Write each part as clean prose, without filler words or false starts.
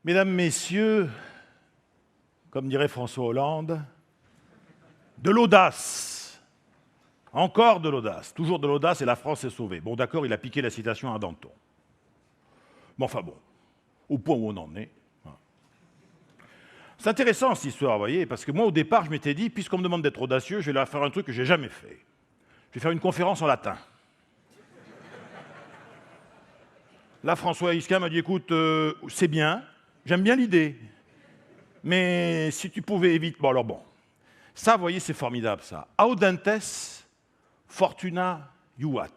Mesdames, Messieurs, comme dirait François Hollande, de l'audace. Encore de l'audace. Toujours de l'audace et la France est sauvée. Bon, d'accord, il a piqué la citation à Danton. Mais enfin bon, au point où on en est. C'est intéressant cette histoire, vous voyez, parce que moi au départ je m'étais dit, puisqu'on me demande d'être audacieux, je vais leur faire un truc que j'ai jamais fait. Je vais faire une conférence en latin. Là, François Isquin m'a dit, écoute, c'est bien, j'aime bien l'idée, mais si tu pouvais éviter... Bon, alors bon, ça, vous voyez, c'est formidable, ça. Audentes fortuna juvat.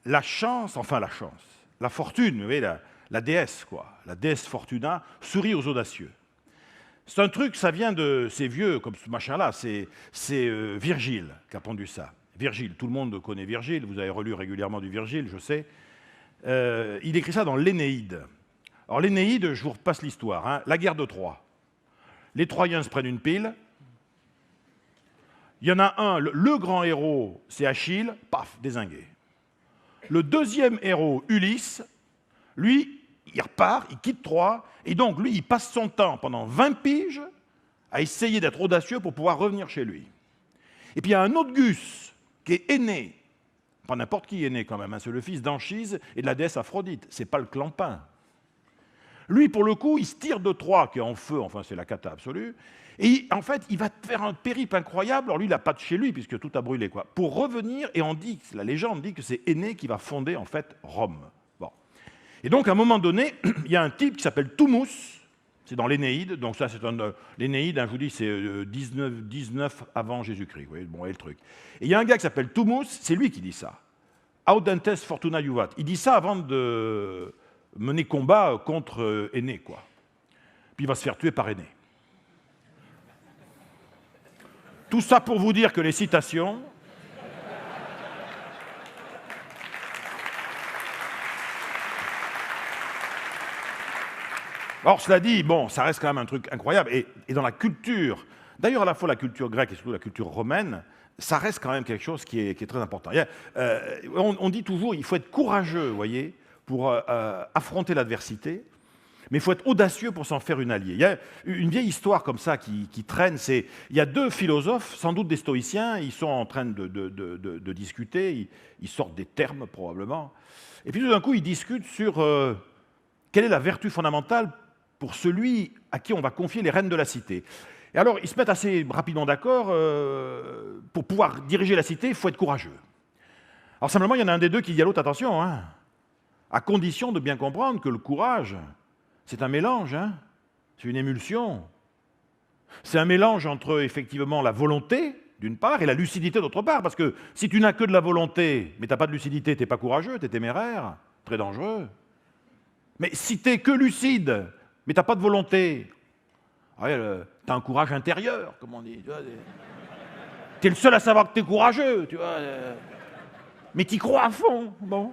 La chance, enfin la chance, la fortune, vous voyez, la déesse, quoi, la déesse Fortuna, sourit aux audacieux. C'est un truc, ça vient de... C'est vieux, comme ce machin-là, c'est Virgile qui a pondu ça. Virgile, tout le monde connaît Virgile, vous avez relu régulièrement du Virgile, je sais. Il écrit ça dans l'Énéide. Alors l'Énéide, je vous repasse l'histoire, hein, la guerre de Troie. Les Troyens se prennent une pile. Il y en a un, le grand héros, c'est Achille, paf, dézingué. Le deuxième héros, Ulysse, lui, il repart, il quitte Troie, et donc lui, il passe son temps pendant 20 piges à essayer d'être audacieux pour pouvoir revenir chez lui. Et puis il y a un autre Gus qui est aîné, pas n'importe qui est né quand même, hein, c'est le fils d'Anchise et de la déesse Aphrodite, c'est pas le clampin. Lui, pour le coup, il se tire de Troie, qui est en feu, enfin c'est la cata absolue, et en fait, il va faire un périple incroyable, alors lui, il n'a pas de chez lui, puisque tout a brûlé, quoi, pour revenir, et on dit, la légende dit que c'est Énée qui va fonder, en fait, Rome. Bon. Et donc, à un moment donné, il y a un type qui s'appelle Thoumus, c'est dans l'Énéide, donc ça, c'est l'Énéide, hein, je vous dis, c'est 19 avant Jésus-Christ, vous voyez, bon, et le truc. Et il y a un gars qui s'appelle Thoumus, c'est lui qui dit ça. Audentes fortuna juvat. Il dit ça avant de mener combat contre Énée, quoi. Puis il va se faire tuer par Énée. Tout ça pour vous dire que les citations... Alors, cela dit, bon, ça reste quand même un truc incroyable. Et dans la culture, d'ailleurs à la fois la culture grecque et surtout la culture romaine, ça reste quand même quelque chose qui est très important. On dit toujours qu'il faut être courageux, vous voyez, pour affronter l'adversité, mais il faut être audacieux pour s'en faire une alliée. Il y a une vieille histoire comme ça qui traîne, il y a deux philosophes, sans doute des stoïciens, ils sont en train de discuter, ils sortent des termes probablement, et puis tout d'un coup ils discutent sur quelle est la vertu fondamentale pour celui à qui on va confier les rênes de la cité. Et alors, ils se mettent assez rapidement d'accord, pour pouvoir diriger la cité, il faut être courageux. Alors simplement, il y en a un des deux qui dit à l'autre, attention, hein, à condition de bien comprendre que le courage, c'est un mélange, hein, c'est une émulsion. C'est un mélange entre, effectivement, la volonté, d'une part, et la lucidité, d'autre part, parce que si tu n'as que de la volonté, mais tu n'as pas de lucidité, tu n'es pas courageux, tu es téméraire, très dangereux. Mais si tu n'es que lucide, mais tu n'as pas de volonté, tu as un courage intérieur, comme on dit. Tu es le seul à savoir que tu es courageux, tu vois. Mais tu y crois à fond. Bon.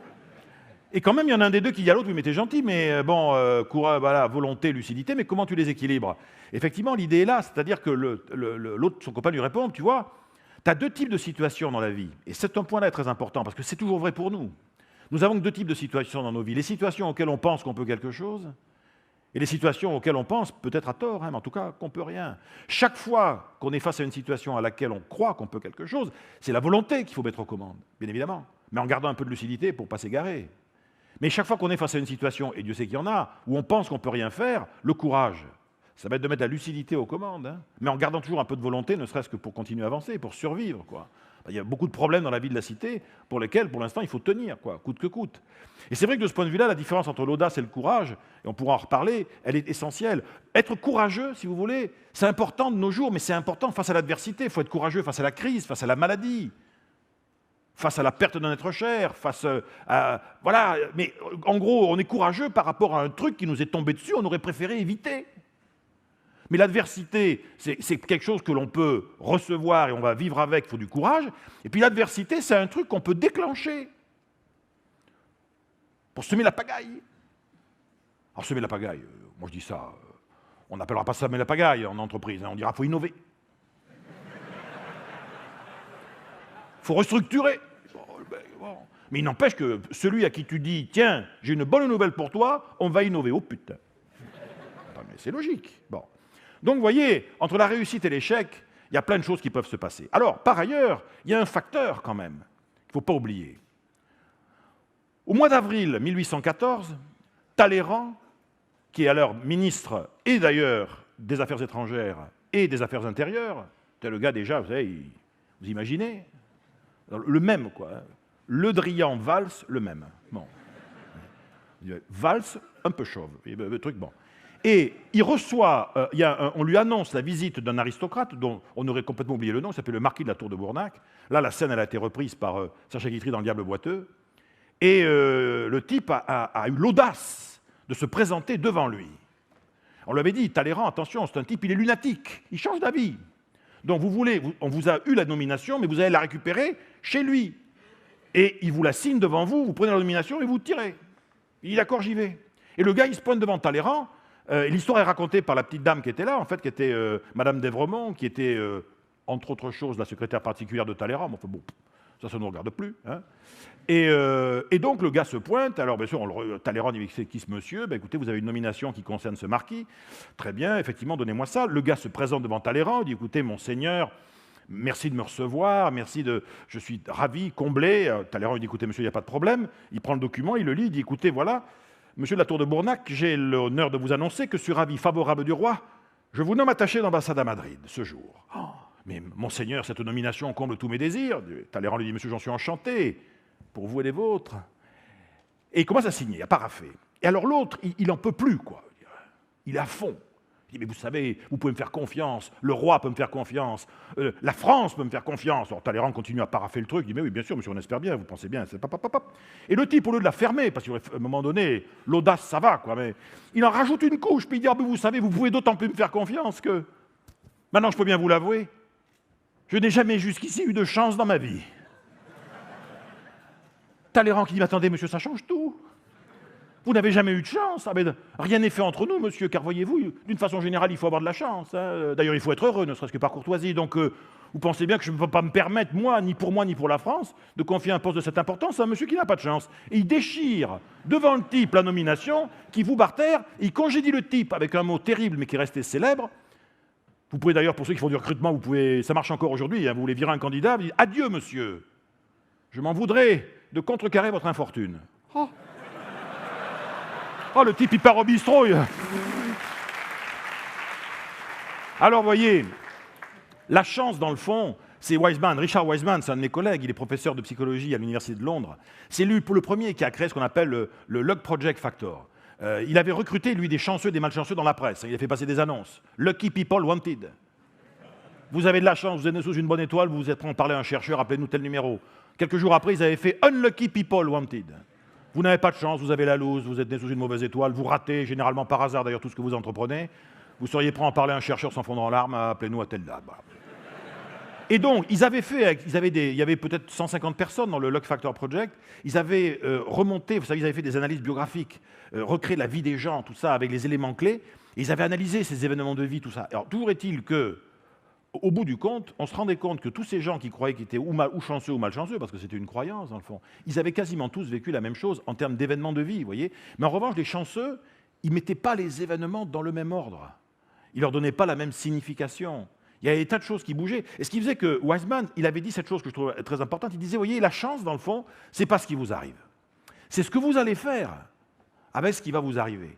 Et quand même, il y en a un des deux qui dit à l'autre, oui, mais t'es gentil, mais bon, courage, voilà, volonté, lucidité, mais comment tu les équilibres? Effectivement, l'idée est là, c'est-à-dire que l'autre, son copain lui répond, tu vois, tu as deux types de situations dans la vie. Et c'est un point-là très important, parce que c'est toujours vrai pour nous. Nous avons deux types de situations dans nos vies. Les situations auxquelles on pense qu'on peut quelque chose, et les situations auxquelles on pense, peut-être à tort, hein, mais en tout cas qu'on peut rien. Chaque fois qu'on est face à une situation à laquelle on croit qu'on peut quelque chose, c'est la volonté qu'il faut mettre aux commandes, bien évidemment, mais en gardant un peu de lucidité pour ne pas s'égarer. Mais chaque fois qu'on est face à une situation, et Dieu sait qu'il y en a, où on pense qu'on ne peut rien faire, le courage, ça va être de mettre la lucidité aux commandes, hein, mais en gardant toujours un peu de volonté, ne serait-ce que pour continuer à avancer, pour survivre, quoi. Il y a beaucoup de problèmes dans la vie de la cité pour lesquels, pour l'instant, il faut tenir, quoi, coûte que coûte. Et c'est vrai que de ce point de vue-là, la différence entre l'audace et le courage, et on pourra en reparler, elle est essentielle. Être courageux, si vous voulez, c'est important de nos jours, mais c'est important face à l'adversité. Il faut être courageux face à la crise, face à la maladie, face à la perte d'un être cher, face à... Voilà, mais en gros, on est courageux par rapport à un truc qui nous est tombé dessus, on aurait préféré éviter. Mais l'adversité, c'est quelque chose que l'on peut recevoir et on va vivre avec, il faut du courage. Et puis l'adversité, c'est un truc qu'on peut déclencher pour semer la pagaille. Alors semer la pagaille, moi je dis ça, on n'appellera pas ça semer la pagaille en entreprise, hein, on dira qu'il faut innover. Il faut restructurer. Bon. Mais il n'empêche que celui à qui tu dis « Tiens, j'ai une bonne nouvelle pour toi, on va innover. » Oh putain. Mais c'est logique. Bon. Donc, vous voyez, entre la réussite et l'échec, il y a plein de choses qui peuvent se passer. Alors, par ailleurs, il y a un facteur quand même qu'il ne faut pas oublier. Au mois d'avril 1814, Talleyrand, qui est alors ministre et d'ailleurs des Affaires étrangères et des Affaires intérieures, c'est le gars déjà, vous savez, vous imaginez, le même quoi, Le Drian, Valls, le même. Bon. Valls, un peu chauve, le truc bon. Et il reçoit, on lui annonce la visite d'un aristocrate dont on aurait complètement oublié le nom, il s'appelle le marquis de la Tour de Bournac. Là, la scène elle a été reprise par Sacha Guitry dans Le Diable boiteux. Et le type a eu l'audace de se présenter devant lui. On lui avait dit, Talleyrand, attention, c'est un type, il est lunatique, il change d'avis. Donc on vous a eu la nomination, mais vous allez la récupérer chez lui. Et il vous la signe devant vous, vous prenez la nomination et vous tirez. Il dit, d'accord, j'y vais. Et le gars, il se pointe devant Talleyrand. L'histoire est racontée par la petite dame qui était là, en fait, qui était Madame d'Évremont, qui était, entre autres choses, la secrétaire particulière de Talleyrand. Bon, enfin, bon, ça ne nous regarde plus. Hein. Et donc, le gars se pointe. Alors, bien sûr, Talleyrand dit, c'est qui ce monsieur? Ben, écoutez, vous avez une nomination qui concerne ce marquis. Très bien, effectivement, donnez-moi ça. Le gars se présente devant Talleyrand, il dit, écoutez, monseigneur, merci de me recevoir, je suis ravi, comblé. Talleyrand lui dit, écoutez, monsieur, il n'y a pas de problème. Il prend le document, il le lit, il dit, écoutez, voilà, monsieur de la Tour de Bournac, j'ai l'honneur de vous annoncer que sur avis favorable du roi, je vous nomme attaché d'ambassade à Madrid ce jour. Oh, mais monseigneur, cette nomination comble tous mes désirs. Talleyrand lui dit, monsieur, j'en suis enchanté, pour vous et les vôtres. Et il commence à signer, à parapher. Et alors l'autre, il n'en peut plus, quoi. Il est à fond. Il dit, mais vous savez, vous pouvez me faire confiance, le roi peut me faire confiance, la France peut me faire confiance. Alors Talleyrand continue à paraffer le truc, il dit, mais oui, bien sûr, monsieur, on espère bien, vous pensez bien, c'est pap. Et le type, au lieu de la fermer, parce qu'à un moment donné, l'audace, ça va, quoi, mais il en rajoute une couche, puis il dit, ah, mais vous savez, vous pouvez d'autant plus me faire confiance que, maintenant, je peux bien vous l'avouer, je n'ai jamais jusqu'ici eu de chance dans ma vie. Talleyrand qui dit, mais attendez, monsieur, ça change tout. Vous n'avez jamais eu de chance. Ah ben, rien n'est fait entre nous, monsieur, car voyez-vous, d'une façon générale, il faut avoir de la chance. Hein. D'ailleurs, il faut être heureux, ne serait-ce que par courtoisie. Donc, vous pensez bien que je ne peux pas me permettre, moi, ni pour la France, de confier un poste de cette importance à un monsieur qui n'a pas de chance. Et il déchire devant le type la nomination, qui vous barre terre, il congédie le type avec un mot terrible, mais qui est resté célèbre. Vous pouvez d'ailleurs, pour ceux qui font du recrutement, ça marche encore aujourd'hui, hein, vous voulez virer un candidat, vous dites, adieu, monsieur, je m'en voudrais de contrecarrer votre infortune. Oh, le type, il part au bistrot. Alors, vous voyez, la chance, dans le fond, c'est Wiseman. Richard Wiseman, c'est un de mes collègues, il est professeur de psychologie à l'Université de Londres. C'est lui, pour le premier, qui a créé ce qu'on appelle le Luck Project Factor. Il avait recruté, lui, des chanceux, des malchanceux dans la presse. Il a fait passer des annonces. Lucky People Wanted. Vous avez de la chance, vous êtes né sous une bonne étoile, vous vous êtes prêt à en parler à un chercheur, appelez-nous tel numéro. Quelques jours après, ils avaient fait Unlucky People Wanted. Vous n'avez pas de chance, vous avez la loose, vous êtes né sous une mauvaise étoile, vous ratez, généralement par hasard d'ailleurs, tout ce que vous entreprenez. Vous seriez prêt à en parler à un chercheur sans fondre en larmes, appelez-nous à telle date. Voilà. Et donc, il y avait peut-être 150 personnes dans le Luck Factor Project, ils avaient remonté, vous savez, ils avaient fait des analyses biographiques, recréé la vie des gens, tout ça, avec les éléments clés, et ils avaient analysé ces événements de vie, tout ça. Alors, toujours est-il que, au bout du compte, on se rendait compte que tous ces gens qui croyaient qu'ils étaient ou chanceux ou malchanceux, parce que c'était une croyance dans le fond, ils avaient quasiment tous vécu la même chose en termes d'événements de vie, vous voyez. Mais en revanche, les chanceux, ils ne mettaient pas les événements dans le même ordre. Ils ne leur donnaient pas la même signification. Il y avait des tas de choses qui bougeaient. Et ce qui faisait que Wiseman, il avait dit cette chose que je trouve très importante, il disait, vous voyez, la chance, dans le fond, ce n'est pas ce qui vous arrive. C'est ce que vous allez faire avec ce qui va vous arriver.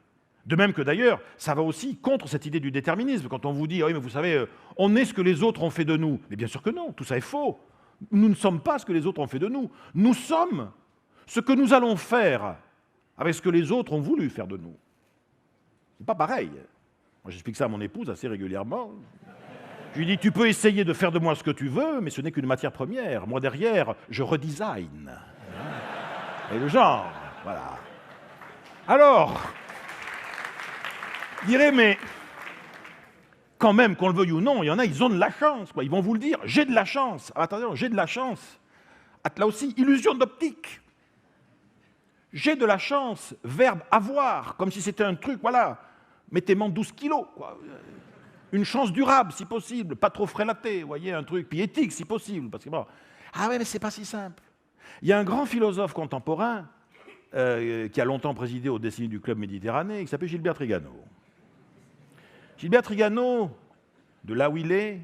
De même que d'ailleurs, ça va aussi contre cette idée du déterminisme. Quand on vous dit, oui, mais vous savez, on est ce que les autres ont fait de nous. Mais bien sûr que non, tout ça est faux. Nous ne sommes pas ce que les autres ont fait de nous. Nous sommes ce que nous allons faire avec ce que les autres ont voulu faire de nous. C'est pas pareil. Moi, j'explique ça à mon épouse assez régulièrement. Je lui dis, tu peux essayer de faire de moi ce que tu veux, mais ce n'est qu'une matière première. Moi, derrière, je redesign. Et le genre, voilà. Alors, je dirais, mais quand même, qu'on le veuille ou non, il y en a, ils ont de la chance, quoi. Ils vont vous le dire, j'ai de la chance. Ah, attendez, j'ai de la chance. Là aussi, illusion d'optique. J'ai de la chance, verbe avoir, comme si c'était un truc, voilà, mettez-moi 12 kilos, quoi. Une chance durable, si possible, pas trop frélatée, vous voyez, un truc, puis éthique, si possible, parce que bon, ah ouais, mais c'est pas si simple. Il y a un grand philosophe contemporain qui a longtemps présidé aux destinées du Club Méditerranée, qui s'appelle Gilbert Trigano. Gilbert Trigano, de là où il est,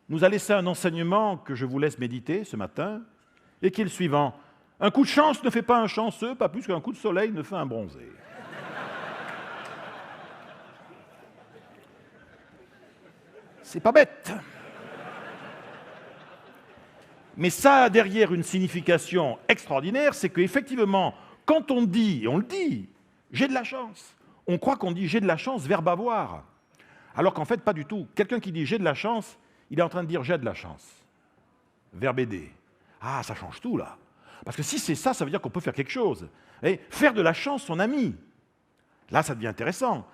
nous a laissé un enseignement que je vous laisse méditer ce matin, et qui est le suivant. Un coup de chance ne fait pas un chanceux, pas plus qu'un coup de soleil ne fait un bronzé. C'est pas bête. Mais ça a derrière une signification extraordinaire, c'est qu'effectivement, quand on dit, et on le dit, j'ai de la chance, on croit qu'on dit j'ai de la chance, verbe avoir. Alors qu'en fait, pas du tout. Quelqu'un qui dit j'ai de la chance, il est en train de dire j'ai de la chance. Verbe aider. Ah, ça change tout là. Parce que si c'est ça, ça veut dire qu'on peut faire quelque chose. Et faire de la chance son ami. Là, ça devient intéressant.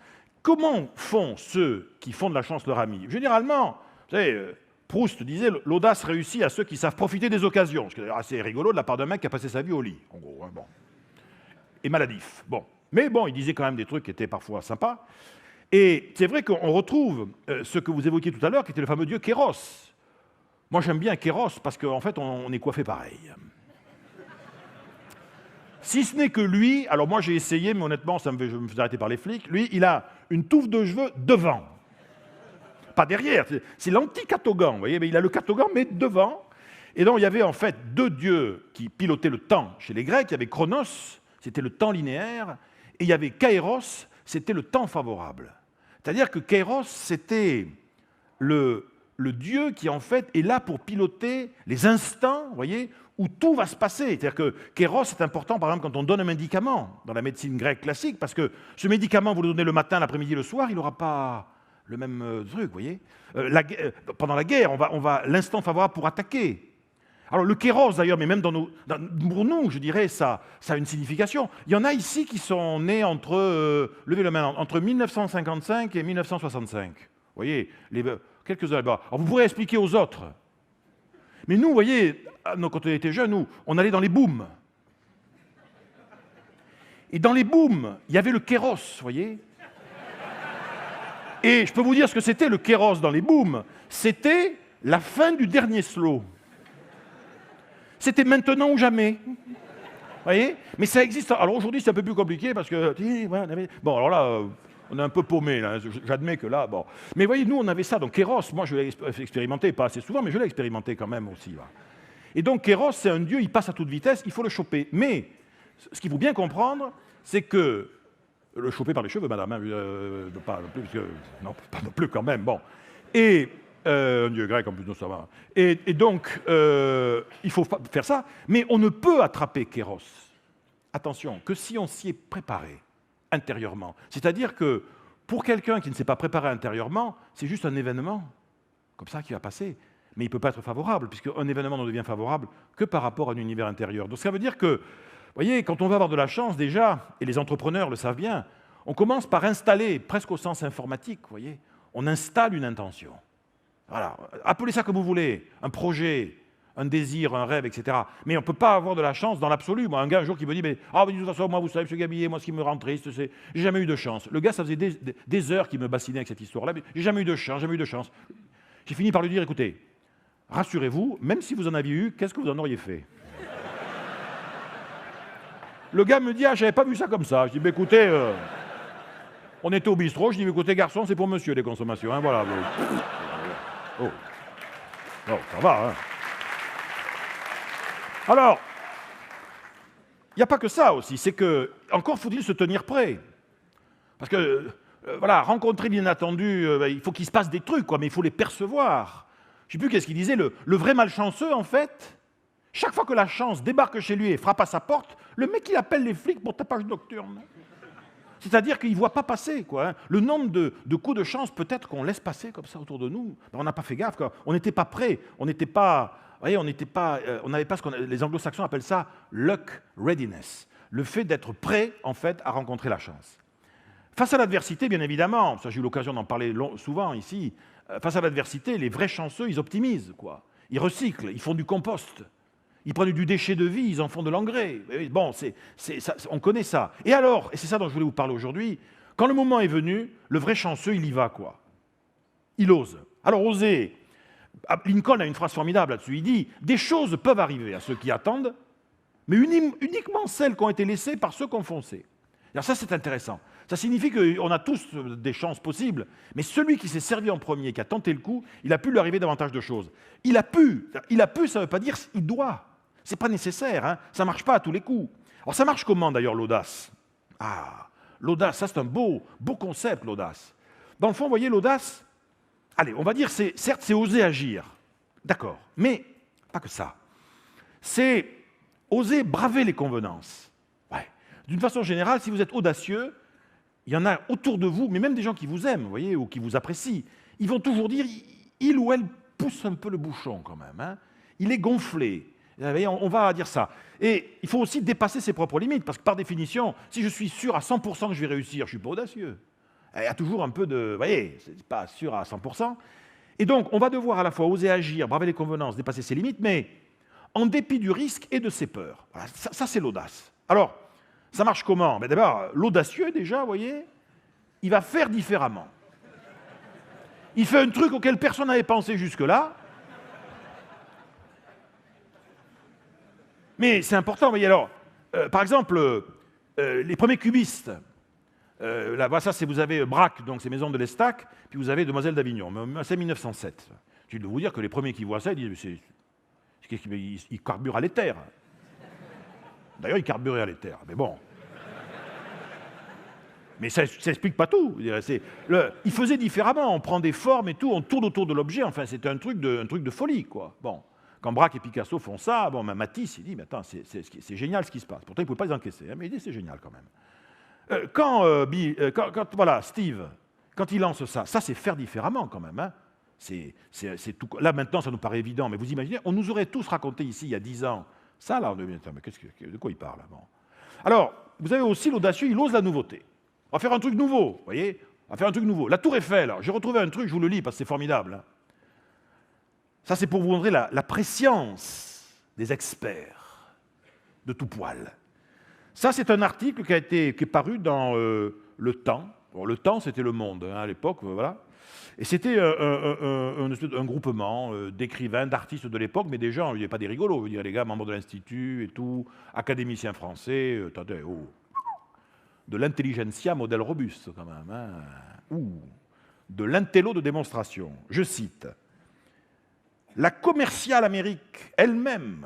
Comment font ceux qui font de la chance leur ami? Généralement, vous savez, Proust disait « l'audace réussit à ceux qui savent profiter des occasions ». Ce qui est assez rigolo de la part d'un mec qui a passé sa vie au lit, en gros. Hein, bon. Et maladif. Bon. Mais bon, il disait quand même des trucs qui étaient parfois sympas. Et c'est vrai qu'on retrouve ce que vous évoquiez tout à l'heure, qui était le fameux dieu Kéros. Moi, j'aime bien Kéros parce qu'en fait, on est coiffé pareil. Si ce n'est que lui, alors moi j'ai essayé, mais honnêtement, je me faisais arrêter par les flics, lui, il a une touffe de cheveux devant. Pas derrière, c'est l'anti-catogan, vous voyez, mais il a le catogan, mais devant. Et donc, il y avait en fait deux dieux qui pilotaient le temps chez les Grecs. Il y avait Chronos, c'était le temps linéaire, et il y avait Kairos, c'était le temps favorable. C'est-à-dire que Kairos, c'était le dieu qui, en fait, est là pour piloter les instants, vous voyez, où tout va se passer. C'est-à-dire que Kéros est important, par exemple, quand on donne un médicament dans la médecine grecque classique, parce que ce médicament, vous le donnez le matin, l'après-midi, le soir, il n'aura pas le même truc, vous voyez. Pendant la guerre, on va l'instant favorable pour attaquer. Alors le Kéros, d'ailleurs, mais même pour nous, je dirais, ça a une signification. Il y en a ici qui sont nés entre, levez la main, entre 1955 et 1965. Vous voyez, quelques-uns là-bas. Alors vous pourrez expliquer aux autres. Mais nous, vous voyez, quand on était jeunes, nous, on allait dans les booms. Et dans les booms, il y avait le Kéros, vous voyez. Et je peux vous dire ce que c'était le Kéros dans les booms. C'était la fin du dernier slow. C'était maintenant ou jamais. Vous voyez. Mais ça existe. Alors aujourd'hui, c'est un peu plus compliqué parce que... Bon, alors là, on est un peu paumé, là. J'admets que là, bon. Mais voyez, nous, on avait ça. Donc Kéros, moi, je l'ai expérimenté, pas assez souvent, mais je l'ai expérimenté quand même aussi. Là. Et donc Kéros, c'est un dieu, il passe à toute vitesse, il faut le choper. Mais ce qu'il faut bien comprendre, c'est que... Le choper par les cheveux, madame, hein, pas non plus, parce que, non, pas non plus quand même, bon. Et un dieu grec, en plus, non, ça va. Et donc, il faut faire ça, mais on ne peut attraper Kéros, attention, que si on s'y est préparé intérieurement. C'est-à-dire que pour quelqu'un qui ne s'est pas préparé intérieurement, c'est juste un événement, comme ça, qui va passer. Mais il ne peut pas être favorable, puisqu'un événement ne devient favorable que par rapport à un univers intérieur. Donc ça veut dire que, vous voyez, quand on va avoir de la chance déjà, et les entrepreneurs le savent bien, on commence par installer, presque au sens informatique, vous voyez, on installe une intention. Voilà, appelez ça comme vous voulez, un projet, un désir, un rêve, etc. Mais on ne peut pas avoir de la chance dans l'absolu. Moi, un gars un jour qui me dit, mais de toute façon, moi, vous savez, M. Gabillet, moi, ce qui me rend triste, c'est j'ai jamais eu de chance. Le gars, ça faisait des heures qu'il me bassinait avec cette histoire-là, mais j'ai jamais eu de chance, jamais eu de chance. J'ai fini par lui dire, écoutez, rassurez-vous, même si vous en aviez eu, qu'est-ce que vous en auriez fait? Le gars me dit, j'avais pas vu ça comme ça. Je dis, écoutez, on était au bistrot, je dis, écoutez, garçon, c'est pour monsieur les consommations, hein, voilà. Oh, ça va, hein. Alors, il n'y a pas que ça aussi, c'est que, encore faut-il se tenir prêt. Parce que, voilà, rencontrer l'inattendu, il faut qu'il se passe des trucs, quoi, mais il faut les percevoir. Je ne sais plus qu'est-ce qu'il disait, le vrai malchanceux, en fait, chaque fois que la chance débarque chez lui et frappe à sa porte, le mec, il appelle les flics pour tapage nocturne. C'est-à-dire qu'il ne voit pas passer, quoi. Hein. Le nombre de coups de chance, peut-être qu'on laisse passer comme ça autour de nous. On n'a pas fait gaffe, quoi. On n'était pas prêt. On n'était pas... Vous voyez, on n'avait pas ce qu'on... Les anglo-saxons appellent ça « luck readiness », le fait d'être prêt, en fait, à rencontrer la chance. Face à l'adversité, bien évidemment, ça j'ai eu l'occasion d'en parler souvent ici, face à l'adversité, les vrais chanceux, ils optimisent, quoi. Ils recyclent, ils font du compost. Ils prennent du déchet de vie, ils en font de l'engrais. Bon, on connaît ça. Et alors, et c'est ça dont je voulais vous parler aujourd'hui, quand le moment est venu, le vrai chanceux, il y va, quoi. Il ose. Alors, oser. Lincoln a une phrase formidable là-dessus. Il dit « Des choses peuvent arriver à ceux qui attendent, mais uniquement celles qui ont été laissées par ceux qui ont foncé. Alors ça, c'est intéressant. Ça signifie qu'on a tous des chances possibles, mais celui qui s'est servi en premier, qui a tenté le coup, il a pu lui arriver davantage de choses. Il a pu, ça ne veut pas dire il doit. Ce n'est pas nécessaire, hein. Ça ne marche pas à tous les coups. Alors ça marche comment d'ailleurs l'audace? Ah, l'audace, ça c'est un beau concept, l'audace. Dans le fond, vous voyez, l'audace, allez, on va dire, certes, c'est oser agir, d'accord, mais pas que ça. C'est oser braver les convenances. Ouais. D'une façon générale, si vous êtes audacieux, il y en a autour de vous, mais même des gens qui vous aiment, vous voyez, ou qui vous apprécient, ils vont toujours dire, il ou elle pousse un peu le bouchon quand même, hein. Il est gonflé. Vous voyez, on va dire ça. Et il faut aussi dépasser ses propres limites, parce que par définition, si je suis sûr à 100% que je vais réussir, je ne suis pas audacieux. Il y a toujours un peu de... Vous voyez, ce n'est pas sûr à 100%. Et donc, on va devoir à la fois oser agir, braver les convenances, dépasser ses limites, mais en dépit du risque et de ses peurs. Voilà, ça c'est l'audace. Alors, ça marche comment? D'abord, l'audacieux, déjà, vous voyez, il va faire différemment. Il fait un truc auquel personne n'avait pensé jusque-là. Mais c'est important, vous voyez, alors, par exemple, les premiers cubistes, là, ça, vous avez Braque, donc c'est Maison de l'Estaque, puis vous avez Demoiselle d'Avignon, c'est 1907. Je dois vous dire que les premiers qui voient ça, ils disent, ils carburent à l'éther. D'ailleurs, ils carburaient à l'éther, mais bon. Mais ça n'explique pas tout. Il faisait différemment, on prend des formes et tout, on tourne autour de l'objet, enfin, c'est un truc de folie, quoi. Bon. Quand Braque et Picasso font ça, bon, Matisse, il dit, mais attends, c'est génial ce qui se passe. Pourtant, il ne pouvait pas les encaisser, hein, mais il dit, c'est génial quand même. Voilà, Steve, quand il lance ça c'est faire différemment quand même. Hein. C'est tout. Là, maintenant, ça nous paraît évident, mais vous imaginez, on nous aurait tous raconté ici, il y a 10 ans, ça, là, on devient, mais de quoi il parle bon. Alors, vous avez aussi l'audacieux, il ose la nouveauté. On va faire un truc nouveau, vous voyez. On va faire un truc nouveau. La Tour Eiffel, j'ai retrouvé un truc, je vous le lis parce que c'est formidable. Hein. Ça, c'est pour vous montrer la prescience des experts de tout poil. Ça, c'est un article qui est paru dans Le Temps. Bon, Le Temps, c'était Le Monde hein, à l'époque, voilà. Et c'était un groupement d'écrivains, d'artistes de l'époque, mais des gens, il n'y avait pas des rigolos, je veux dire, les gars, membres de l'Institut et tout, académiciens français, attendez, de l'intelligentsia modèle robuste, quand même, hein. De l'intello de démonstration. Je cite. La commerciale Amérique elle-même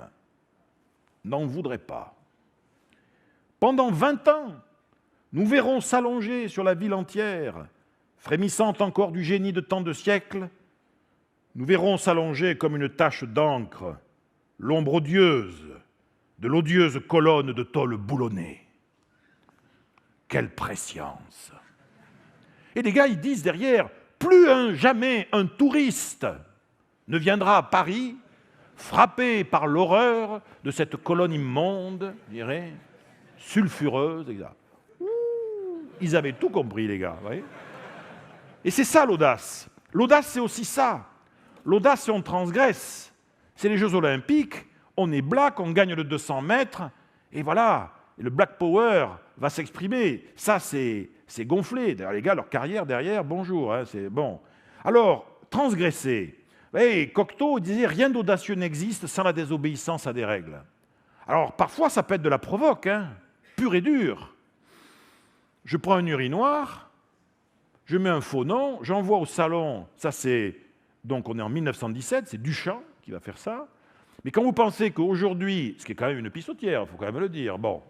n'en voudrait pas. Pendant 20 ans, nous verrons s'allonger sur la ville entière, frémissante encore du génie de tant de siècles, nous verrons s'allonger comme une tache d'encre, l'ombre odieuse de l'odieuse colonne de tôle boulonnée. Quelle prescience! Et les gars, ils disent derrière, plus jamais un touriste ne viendra à Paris frappé par l'horreur de cette colonne immonde, je dirais, sulfureuse, etc. Ils avaient tout compris, les gars. Vous voyez. Et c'est ça l'audace. L'audace, c'est aussi ça. L'audace, c'est on transgresse. C'est les Jeux Olympiques, on est black, on gagne le 200 mètres, et voilà. Et le Black Power va s'exprimer. Ça, c'est gonflé. D'ailleurs, les gars, leur carrière derrière, bonjour, hein, c'est bon. Alors, transgresser. Hey, Cocteau disait « Rien d'audacieux n'existe sans la désobéissance à des règles ». Alors, parfois, ça peut être de la provoque, hein, pure et dure. Je prends un urinoir, je mets un faux nom, j'envoie au salon, ça c'est, donc on est en 1917, c'est Duchamp qui va faire ça. Mais quand vous pensez qu'aujourd'hui, ce qui est quand même une pissotière, il faut quand même le dire, bon,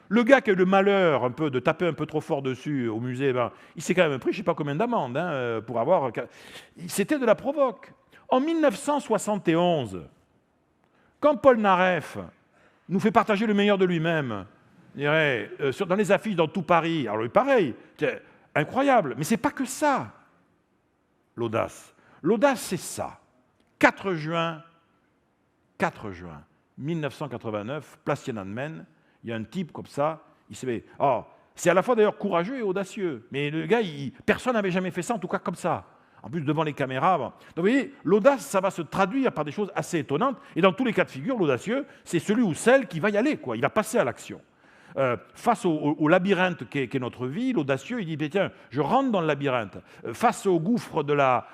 le gars qui a eu le malheur un peu de taper un peu trop fort dessus au musée, ben, il s'est quand même pris je ne sais pas combien d'amendes hein, pour avoir... C'était de la provoque. En 1971, quand Paul Naref nous fait partager le meilleur de lui-même, dans les affiches dans tout Paris, alors pareil, c'est incroyable, mais ce n'est pas que ça, l'audace. L'audace, c'est ça. 4 juin 1989, place Tiananmen, il y a un type comme ça, il se met... Oh, c'est à la fois d'ailleurs courageux et audacieux, mais le gars, personne n'avait jamais fait ça, en tout cas comme ça. En plus, devant les caméras. Bon. Donc, vous voyez, l'audace, ça va se traduire par des choses assez étonnantes. Et dans tous les cas de figure, l'audacieux, c'est celui ou celle qui va y aller, quoi. Il va passer à l'action. Face au labyrinthe qu'est notre vie, l'audacieux, il dit, tiens, je rentre dans le labyrinthe. Face au gouffre de la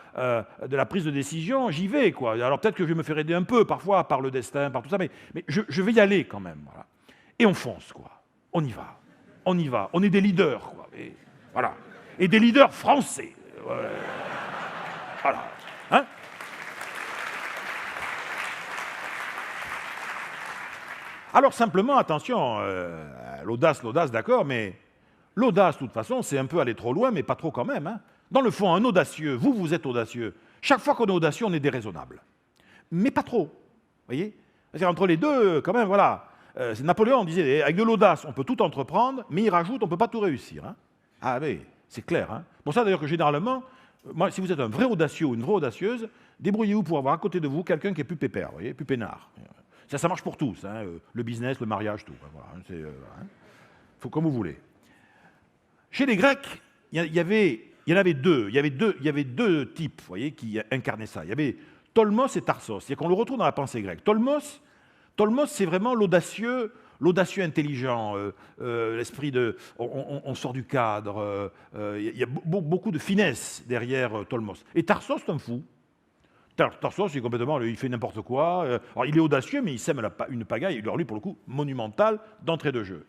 prise de décision, j'y vais, quoi. Alors peut-être que je vais me faire aider un peu, parfois, par le destin, par tout ça, mais je vais y aller quand même. Voilà. et on fonce, quoi. On y va. On y va. On est des leaders, quoi. Et, voilà. Et des leaders français. Voilà. Hein? Alors simplement, attention, l'audace, d'accord, mais l'audace, de toute façon, c'est un peu aller trop loin, mais pas trop quand même. Hein. Dans le fond, un audacieux, vous êtes audacieux. Chaque fois qu'on est audacieux, on est déraisonnable. Mais pas trop. Vous voyez? C'est-à-dire entre les deux, quand même, voilà. Napoléon disait, avec de l'audace, on peut tout entreprendre, mais il rajoute, on ne peut pas tout réussir. Hein. Ah oui, c'est clair. Hein. Pour ça, d'ailleurs, que généralement, moi, si vous êtes un vrai audacieux ou une vraie audacieuse, débrouillez-vous pour avoir à côté de vous quelqu'un qui est plus pépère, vous voyez, plus peinard. Ça marche pour tous, hein, le business, le mariage, tout. Voilà, faut comme vous voulez. Chez les Grecs, il y en avait deux types, vous voyez, qui incarnaient ça. Il y avait Tolmos et Tarsos. C'est-à-dire qu'on le retrouve dans la pensée grecque. Tolmos, c'est vraiment l'audacieux intelligent, l'esprit de... On sort du cadre, il y a beaucoup de finesse derrière Tolmos. Et Tarsos, c'est un fou. Tarsos, c'est complètement, il fait n'importe quoi. Alors, il est audacieux, mais il sème une pagaille, lui, pour le coup, monumentale d'entrée de jeu.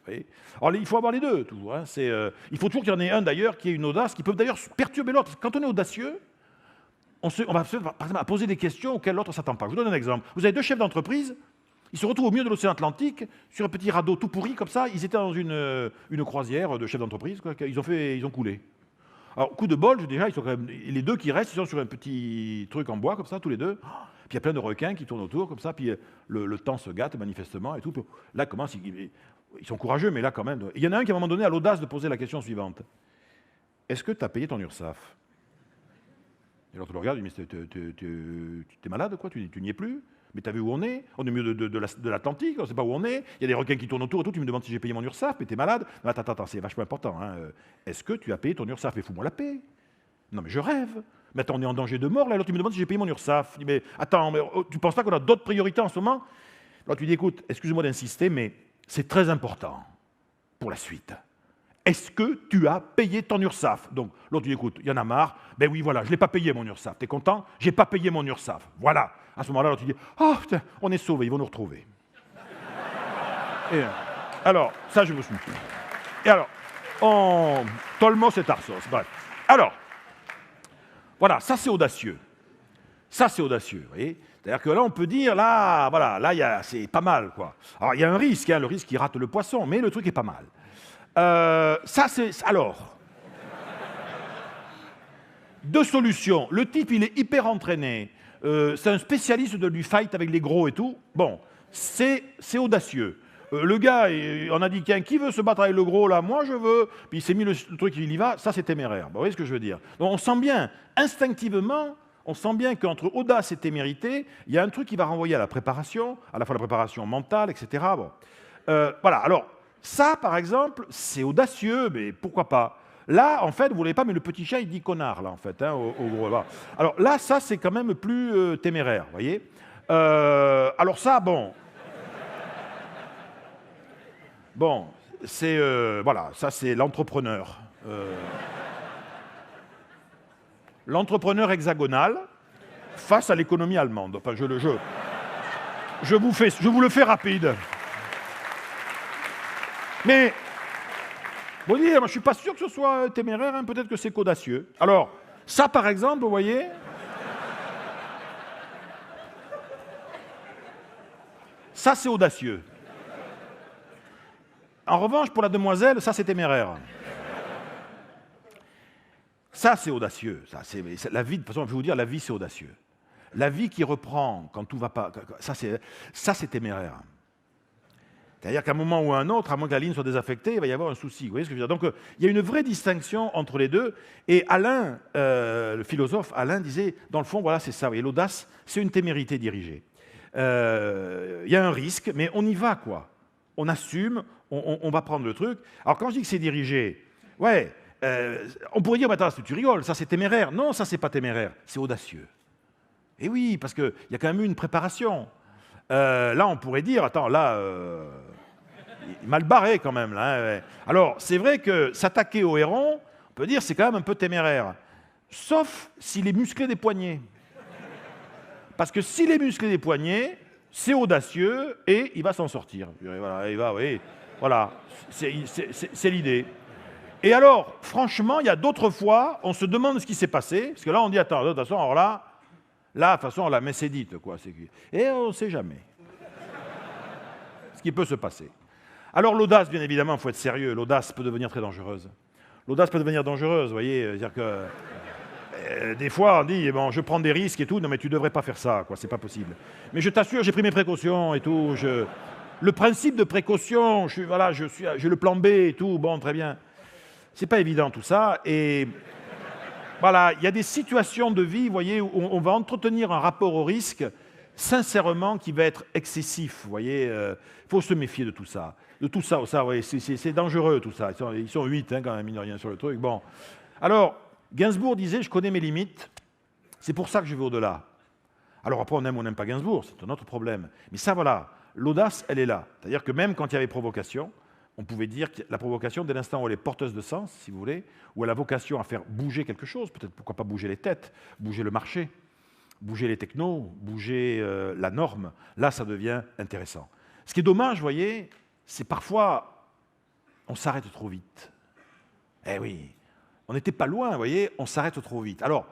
Alors, il faut avoir les deux, toujours. Hein. Il faut toujours qu'il y en ait un, d'ailleurs, qui ait une audace, qui peut d'ailleurs perturber l'autre. Quand on est audacieux, on va, par exemple, poser des questions auxquelles l'autre ne s'attend pas. Je vous donne un exemple. Vous avez deux chefs d'entreprise, ils se retrouvent au milieu de l'océan Atlantique, sur un petit radeau tout pourri, comme ça. Ils étaient dans une croisière de chefs d'entreprise, ils ont coulé. Alors, coup de bol, déjà, ils sont quand même, les deux qui restent, ils sont sur un petit truc en bois, comme ça, tous les deux. Puis il y a plein de requins qui tournent autour, comme ça, puis le temps se gâte manifestement et tout. Puis là, ils sont courageux, mais là, quand même. Il y en a un qui, à un moment donné, a l'audace de poser la question suivante. Est-ce que tu as payé ton URSSAF? Et l'autre le regarde, il dit, mais t'es malade, quoi, tu n'y es plus? Mais t'as vu où on est? On est au milieu de l'Atlantique, on ne sait pas où on est. Il y a des requins qui tournent autour et tout. Tu me demandes si j'ai payé mon URSSAF, mais t'es malade. Non, attends, c'est vachement important. Hein. Est-ce que tu as payé ton URSSAF? Mais fous-moi la paix. Non, mais je rêve. Mais attends, on est en danger de mort, là. Alors tu me demandes si j'ai payé mon URSSAF. Je dis, mais attends, tu penses pas qu'on a d'autres priorités en ce moment? Alors tu dis, écoute, excuse-moi d'insister, mais c'est très important pour la suite. Est-ce que tu as payé ton URSSAF? Donc l'autre dit, écoute, il y en a marre. Ben oui, voilà, je ne l'ai pas payé mon URSSAF. T'es content? J'ai pas payé mon URSSAF. Voilà. À ce moment-là, l'autre dit, oh putain, on est sauvés, ils vont nous retrouver. Et, alors, ça je me suis. Et alors, Tolmos et Tarsos. Bref. Alors, voilà, ça c'est audacieux. Ça c'est audacieux, vous voyez. C'est-à-dire que là, on peut dire, là, voilà, là, c'est pas mal, quoi. Alors, il y a un risque, hein, le risque qui rate le poisson, mais le truc est pas mal. Ça, c'est... Alors, deux solutions. Le type, il est hyper entraîné. C'est un spécialiste du fight avec les gros et tout. Bon, c'est audacieux. Le gars, on a dit, qui veut se battre avec le gros, là? Moi, je veux. Puis il s'est mis le truc, il y va. Ça, c'est téméraire. Vous voyez ce que je veux dire? Donc, on sent bien, instinctivement, on sent bien qu'entre audace et témérité, il y a un truc qui va renvoyer à la préparation, à la fois la préparation mentale, etc. Bon. Voilà, alors... Ça, par exemple, c'est audacieux, mais pourquoi pas? Là, en fait, vous ne voulez pas, mais le petit chat, il dit connard, là, en fait, hein, au gros. Là. Alors là, ça, c'est quand même plus téméraire, vous voyez? Alors ça, bon... Bon, c'est... voilà, ça, c'est l'entrepreneur. L'entrepreneur hexagonal face à l'économie allemande. Enfin, je vous le fais rapide. Mais, bon, moi, je ne suis pas sûr que ce soit téméraire, hein, peut-être que c'est qu'audacieux. Alors, ça, par exemple, vous voyez, ça, c'est audacieux. En revanche, pour la demoiselle, ça, c'est téméraire. Ça, c'est audacieux. C'est la vie, de toute façon, je vais vous dire, la vie, c'est audacieux. La vie qui reprend quand tout va pas, ça, c'est téméraire. C'est-à-dire qu'à un moment ou à un autre, à moins que la ligne soit désaffectée, il va y avoir un souci. Vous voyez ce que je veux dire? Donc, il y a une vraie distinction entre les deux. Et Alain, le philosophe Alain, disait, dans le fond, voilà, c'est ça. Vous voyez, l'audace, c'est une témérité dirigée. Il y a un risque, mais on y va, quoi. On assume, on va prendre le truc. Alors, quand je dis que c'est dirigé, ouais, on pourrait dire, attends, tu rigoles, ça c'est téméraire. Non, ça c'est pas téméraire, c'est audacieux. Et oui, parce qu'il y a quand même eu une préparation. Là, on pourrait dire, attends, là, il est mal barré quand même. Là, hein. Alors, c'est vrai que s'attaquer au héron, on peut dire, c'est quand même un peu téméraire. Sauf s'il est musclé des poignets. Parce que s'il est musclé des poignets, c'est audacieux et il va s'en sortir. Voilà, il va, oui. Voilà, c'est l'idée. Et alors, franchement, il y a d'autres fois, on se demande ce qui s'est passé, parce que là, on dit, attends, de toute façon, alors là, de toute façon, la messe est dite, quoi. Et on ne sait jamais ce qui peut se passer. Alors, l'audace, bien évidemment, il faut être sérieux, l'audace peut devenir très dangereuse. L'audace peut devenir dangereuse, vous voyez, c'est-à-dire que des fois, on dit, bon, je prends des risques et tout, non, mais tu ne devrais pas faire ça, quoi, c'est pas possible. Mais je t'assure, j'ai pris mes précautions et tout, le principe de précaution, voilà, j'ai le plan B et tout, bon, très bien. C'est pas évident tout ça, et voilà, il y a des situations de vie, vous voyez, où on va entretenir un rapport au risque, sincèrement, qui va être excessif, vous voyez. Il faut se méfier de tout ça. De tout ça, vous voyez, c'est dangereux tout ça. Ils sont 8 quand même, mine de rien, sur le truc. Bon. Alors, Gainsbourg disait, je connais mes limites, c'est pour ça que je vais au-delà. Alors après, on aime ou on n'aime pas Gainsbourg, c'est un autre problème. Mais ça, voilà, l'audace, elle est là. C'est-à-dire que même quand il y avait provocation, on pouvait dire que la provocation, dès l'instant où elle est porteuse de sens, si vous voulez, où elle a vocation à faire bouger quelque chose, peut-être pourquoi pas bouger les têtes, bouger le marché, bouger les technos, bouger la norme, là, ça devient intéressant. Ce qui est dommage, vous voyez, c'est parfois, on s'arrête trop vite. Eh oui, on n'était pas loin, vous voyez, on s'arrête trop vite. Alors,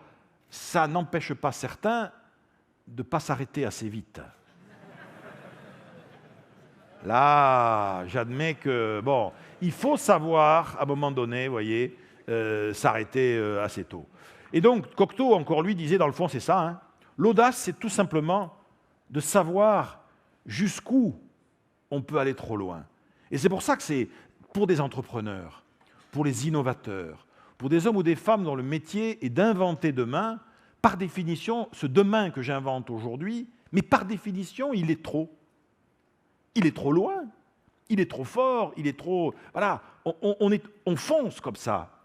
ça n'empêche pas certains de ne pas s'arrêter assez vite. Là, j'admets que, bon, il faut savoir, à un moment donné, vous voyez, s'arrêter assez tôt. Et donc, Cocteau, encore lui, disait, dans le fond, c'est ça, hein, l'audace, c'est tout simplement de savoir jusqu'où on peut aller trop loin. Et c'est pour ça que c'est pour des entrepreneurs, pour les innovateurs, pour des hommes ou des femmes dont le métier est d'inventer demain, par définition, ce demain que j'invente aujourd'hui, mais par définition, il est trop. Il est trop loin, il est trop fort, il est trop... Voilà, on fonce comme ça.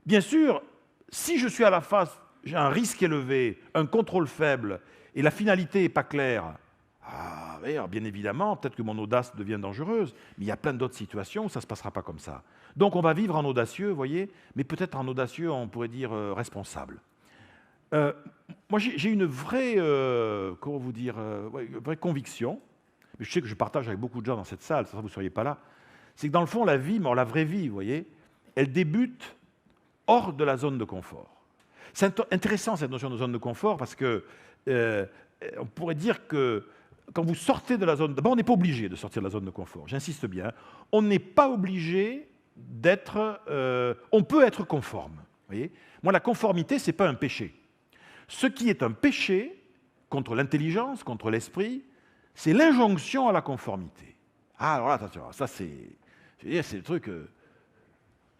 Bien sûr, si je suis à la face, j'ai un risque élevé, un contrôle faible, et la finalité n'est pas claire, bien évidemment, peut-être que mon audace devient dangereuse, mais il y a plein d'autres situations où ça ne se passera pas comme ça. Donc on va vivre en audacieux, vous voyez, mais peut-être en audacieux, on pourrait dire responsable. Moi, j'ai une vraie, comment vous dire, une vraie conviction, mais je sais que je partage avec beaucoup de gens dans cette salle, ça vous ne seriez pas là, c'est que dans le fond, la vie, la vraie vie, vous voyez, elle débute hors de la zone de confort. C'est intéressant cette notion de zone de confort parce que on pourrait dire que quand vous sortez de la zone... D'abord, on n'est pas obligé de sortir de la zone de confort, j'insiste bien. On n'est pas obligé d'être... on peut être conforme. Vous voyez, moi, la conformité, ce n'est pas un péché. Ce qui est un péché contre l'intelligence, contre l'esprit, c'est l'injonction à la conformité. Ah, alors là, attention, ça c'est le truc...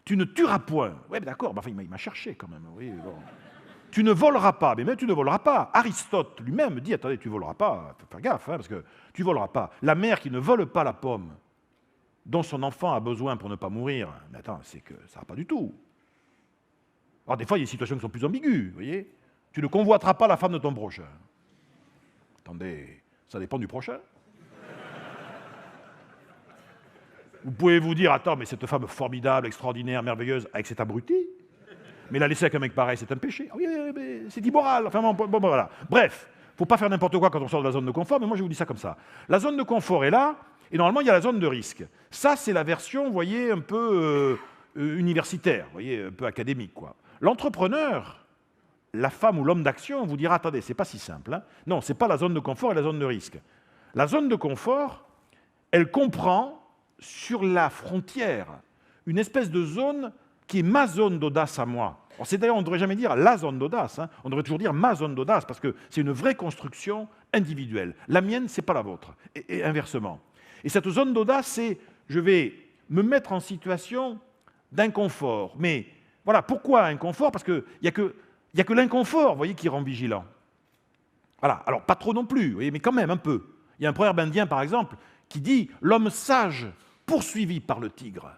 tu ne tueras point. Oui, d'accord, enfin, il m'a cherché quand même. Oui, bon. Tu ne voleras pas, mais même tu ne voleras pas. Aristote lui-même dit, attendez, tu ne voleras pas, faut faire gaffe, hein, parce que tu ne voleras pas. La mère qui ne vole pas la pomme dont son enfant a besoin pour ne pas mourir, mais attends, c'est que ça ne va pas du tout. Alors des fois, il y a des situations qui sont plus ambiguës, vous voyez. Tu ne convoiteras pas la femme de ton prochain. Attendez, ça dépend du prochain. Vous pouvez vous dire, attends, mais cette femme formidable, extraordinaire, merveilleuse, avec cet abruti, mais la laisser avec un mec pareil, c'est un péché. Ah oui, mais c'est immoral. Enfin, bon, voilà. Bref, il ne faut pas faire n'importe quoi quand on sort de la zone de confort, mais moi je vous dis ça comme ça. La zone de confort est là, et normalement il y a la zone de risque. Ça, c'est la version, vous voyez, un peu universitaire, vous voyez, un peu académique, quoi. L'entrepreneur, la femme ou l'homme d'action vous dira, attendez, c'est pas si simple. Hein. Non, c'est pas la zone de confort et la zone de risque. La zone de confort, elle comprend sur la frontière une espèce de zone qui est ma zone d'audace à moi. C'est d'ailleurs, on ne devrait jamais dire la zone d'audace, hein. On devrait toujours dire ma zone d'audace, parce que c'est une vraie construction individuelle. La mienne, ce n'est pas la vôtre, et inversement. Et cette zone d'audace, c'est je vais me mettre en situation d'inconfort. Mais voilà, pourquoi inconfort? Parce qu'il n'y a que l'inconfort, vous voyez, qui rend vigilant. Voilà, alors pas trop non plus, vous voyez, mais quand même un peu. Il y a un proverbe indien, par exemple, qui dit « L'homme sage poursuivi par le tigre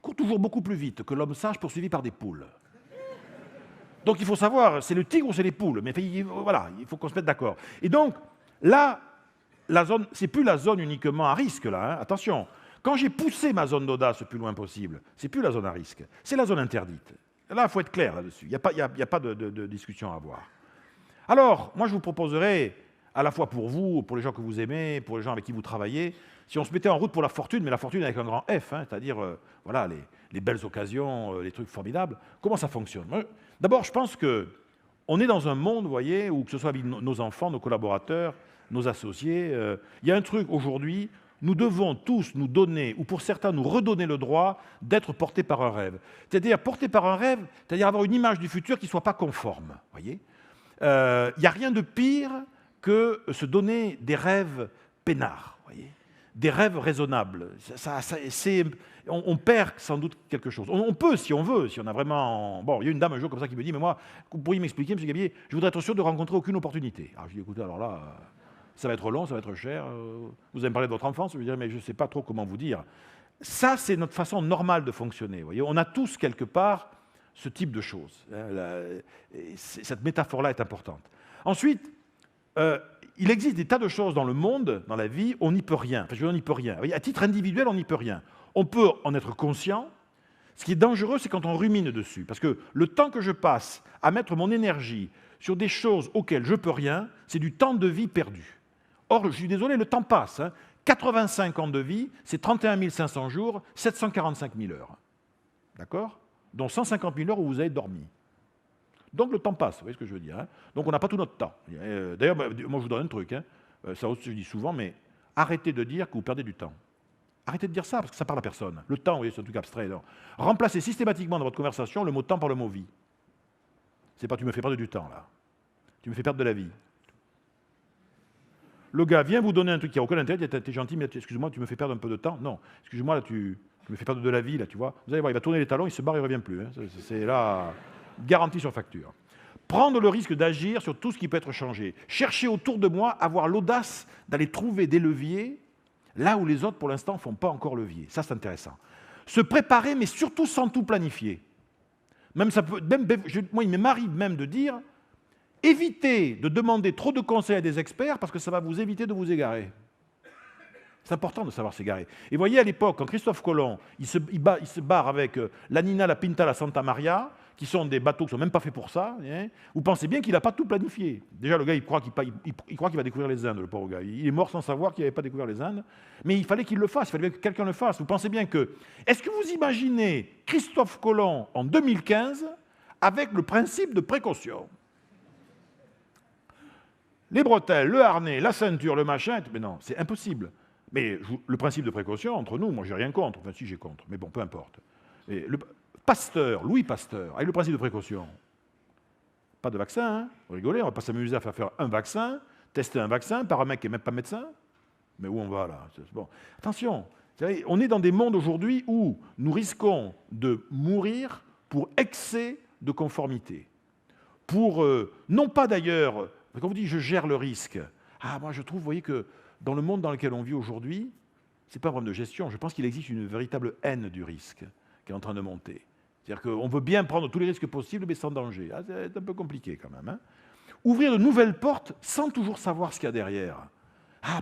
court toujours beaucoup plus vite que l'homme sage poursuivi par des poules. » Donc il faut savoir, c'est le tigre ou c'est les poules, mais voilà, il faut qu'on se mette d'accord. Et donc, là, la zone, c'est plus la zone uniquement à risque, là, hein, attention. Quand j'ai poussé ma zone d'audace le plus loin possible, c'est plus la zone à risque, c'est la zone interdite. Là, il faut être clair là-dessus, il n'y a pas de discussion à avoir. Alors, moi je vous proposerais, à la fois pour vous, pour les gens que vous aimez, pour les gens avec qui vous travaillez. Si on se mettait en route pour la fortune, mais la fortune avec un grand F, hein, c'est-à-dire voilà, les belles occasions, les trucs formidables, comment ça fonctionne? D'abord, je pense qu'on est dans un monde, vous voyez, où que ce soit avec nos enfants, nos collaborateurs, nos associés, il y a un truc aujourd'hui, nous devons tous nous donner, ou pour certains nous redonner le droit d'être portés par un rêve. C'est-à-dire portés par un rêve, c'est-à-dire avoir une image du futur qui ne soit pas conforme. Voyez, il n'y a rien de pire que se donner des rêves peinards, voyez, des rêves raisonnables. On perd sans doute quelque chose. On peut, si on veut, si on a vraiment... Bon, il y a une dame un jour comme ça qui me dit, mais moi, vous pourriez m'expliquer, M. Gabier, je voudrais être sûr de rencontrer aucune opportunité. Alors je dis, écoutez, alors là, ça va être long, ça va être cher, vous allez me parler de votre enfance, je veux dire, mais je ne sais pas trop comment vous dire. Ça, c'est notre façon normale de fonctionner. Vous voyez, on a tous, quelque part, ce type de choses. Cette métaphore-là est importante. Ensuite, il existe des tas de choses dans le monde, dans la vie, on n'y peut rien. Enfin, je veux dire, on n'y peut rien. Vous voyez, à titre individuel, on n'y peut rien. On peut en être conscient. Ce qui est dangereux, c'est quand on rumine dessus. Parce que le temps que je passe à mettre mon énergie sur des choses auxquelles je ne peux rien, c'est du temps de vie perdu. Or, je suis désolé, le temps passe. 85 ans de vie, c'est 31 500 jours, 745 000 heures. D'accord? Dont 150 000 heures où vous avez dormi. Donc le temps passe, vous voyez ce que je veux dire, hein? Donc on n'a pas tout notre temps. D'ailleurs, moi je vous donne un truc, hein. Ça aussi je dis souvent, mais arrêtez de dire que vous perdez du temps. Arrêtez de dire ça, parce que ça parle à personne. Le temps, vous voyez, c'est un truc abstrait. Non. Remplacez systématiquement dans votre conversation le mot temps par le mot vie. C'est pas tu me fais perdre du temps, là. Tu me fais perdre de la vie. Le gars vient vous donner un truc qui n'a aucun intérêt, il dit t'es gentil, mais excuse-moi, tu me fais perdre un peu de temps. Non, excuse-moi, là, tu me fais perdre de la vie, là, tu vois. Vous allez voir, il va tourner les talons, il se barre, il ne revient plus. Hein. C'est là, garantie sur facture. Prendre le risque d'agir sur tout ce qui peut être changé. Chercher autour de moi, avoir l'audace d'aller trouver des leviers là où les autres, pour l'instant, ne font pas encore levier. Ça, c'est intéressant. Se préparer, mais surtout sans tout planifier. Même ça peut, moi, il m'arrive même de dire, évitez de demander trop de conseils à des experts parce que ça va vous éviter de vous égarer. C'est important de savoir s'égarer. Et vous voyez, à l'époque, quand Christophe Colomb, il se barre avec la Nina, la Pinta, la Santa Maria, qui sont des bateaux qui ne sont même pas faits pour ça, hein, vous pensez bien qu'il n'a pas tout planifié. Déjà, le gars, il croit qu'il va découvrir les Indes, le pauvre gars. Il est mort sans savoir qu'il n'avait pas découvert les Indes. Mais il fallait qu'il le fasse, il fallait que quelqu'un le fasse. Vous pensez bien que... Est-ce que vous imaginez Christophe Colomb en 2015 avec le principe de précaution? Les bretelles, le harnais, la ceinture, le machin... Mais non, c'est impossible. Mais le principe de précaution, entre nous, moi, j'ai rien contre. Enfin, si, j'ai contre. Mais bon, peu importe. Et Pasteur, Louis Pasteur, avec le principe de précaution. Pas de vaccin, hein? Vous rigolez, on ne va pas s'amuser à faire un vaccin, tester un vaccin par un mec qui n'est même pas médecin. Mais où on va, là? Bon. Attention, on est dans des mondes aujourd'hui où nous risquons de mourir pour excès de conformité. Pour, non pas d'ailleurs, quand vous dites « je gère le risque », moi je trouve, vous voyez, que dans le monde dans lequel on vit aujourd'hui, ce n'est pas un problème de gestion. Je pense qu'il existe une véritable haine du risque qui est en train de monter. C'est-à-dire qu'on veut bien prendre tous les risques possibles, mais sans danger. C'est un peu compliqué quand même. Hein. Ouvrir de nouvelles portes sans toujours savoir ce qu'il y a derrière.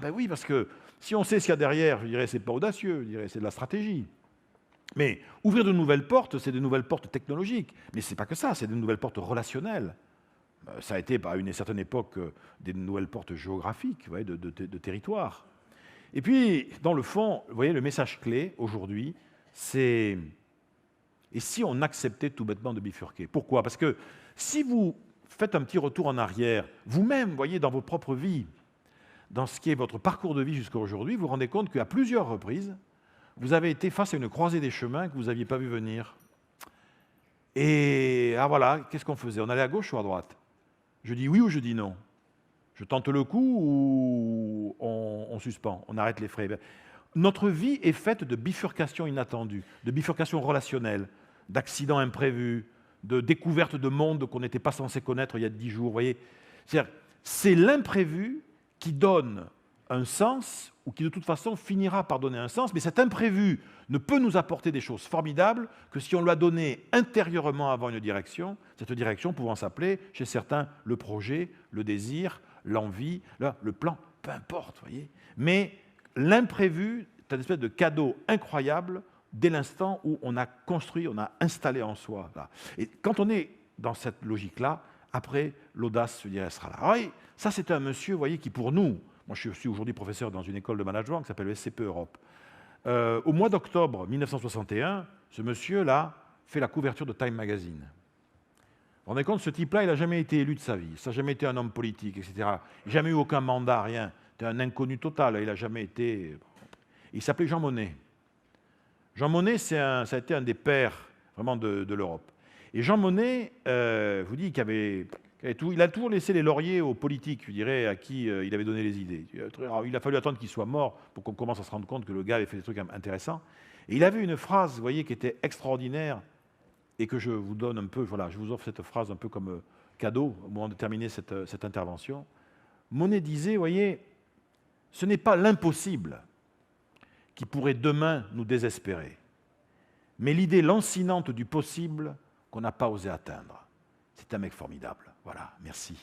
Ben oui, parce que si on sait ce qu'il y a derrière, je dirais c'est pas audacieux, je dirais c'est de la stratégie. Mais ouvrir de nouvelles portes, c'est de nouvelles portes technologiques. Mais ce n'est pas que ça, c'est de nouvelles portes relationnelles. Ça a été à une certaine époque des nouvelles portes géographiques, vous voyez, de territoire. Et puis, dans le fond, vous voyez, le message clé aujourd'hui, c'est... Et si on acceptait tout bêtement de bifurquer? Pourquoi? Parce que si vous faites un petit retour en arrière, vous-même, vous voyez, dans vos propres vies, dans ce qui est votre parcours de vie jusqu'à aujourd'hui, vous vous rendez compte qu'à plusieurs reprises, vous avez été face à une croisée des chemins que vous n'aviez pas vu venir. Et voilà, qu'est-ce qu'on faisait? On allait à gauche ou à droite? Je dis oui ou je dis non? Je tente le coup ou on suspend, on arrête les frais? Notre vie est faite de bifurcations inattendues, de bifurcations relationnelles, d'accidents imprévus, de découvertes de mondes qu'on n'était pas censé connaître il y a 10 jours. Vous voyez, c'est l'imprévu qui donne un sens, ou qui de toute façon finira par donner un sens, mais cet imprévu ne peut nous apporter des choses formidables que si on lui a donné intérieurement avant une direction, cette direction pouvant s'appeler, chez certains, le projet, le désir, l'envie, le plan, peu importe, vous voyez. Mais l'imprévu est une espèce de cadeau incroyable dès l'instant où on a construit, on a installé en soi. Là. Et quand on est dans cette logique-là, après, l'audace, je dirais, sera là. Ah oui, ça, c'était un monsieur, vous voyez, qui pour nous, moi je suis aujourd'hui professeur dans une école de management qui s'appelle le SCP Europe. Au mois d'octobre 1961, ce monsieur-là fait la couverture de Time Magazine. Vous vous rendez compte, ce type-là, il n'a jamais été élu de sa vie, ça n'a jamais été un homme politique, etc. Il n'a jamais eu aucun mandat, rien. C'était un inconnu total, il n'a jamais été... Il s'appelait Jean Monnet. Jean Monnet, ça a été un des pères vraiment de l'Europe. Et Jean Monnet, je vous dis il a toujours laissé les lauriers aux politiques, je dirais, à qui il avait donné les idées. Il a fallu attendre qu'il soit mort pour qu'on commence à se rendre compte que le gars avait fait des trucs intéressants. Et il avait une phrase, vous voyez, qui était extraordinaire et que je vous donne un peu, voilà, je vous offre cette phrase un peu comme cadeau au moment de terminer cette intervention. Monnet disait, vous voyez, ce n'est pas l'impossible qui pourrait demain nous désespérer, mais l'idée lancinante du possible qu'on n'a pas osé atteindre. C'est un mec formidable. Voilà, merci.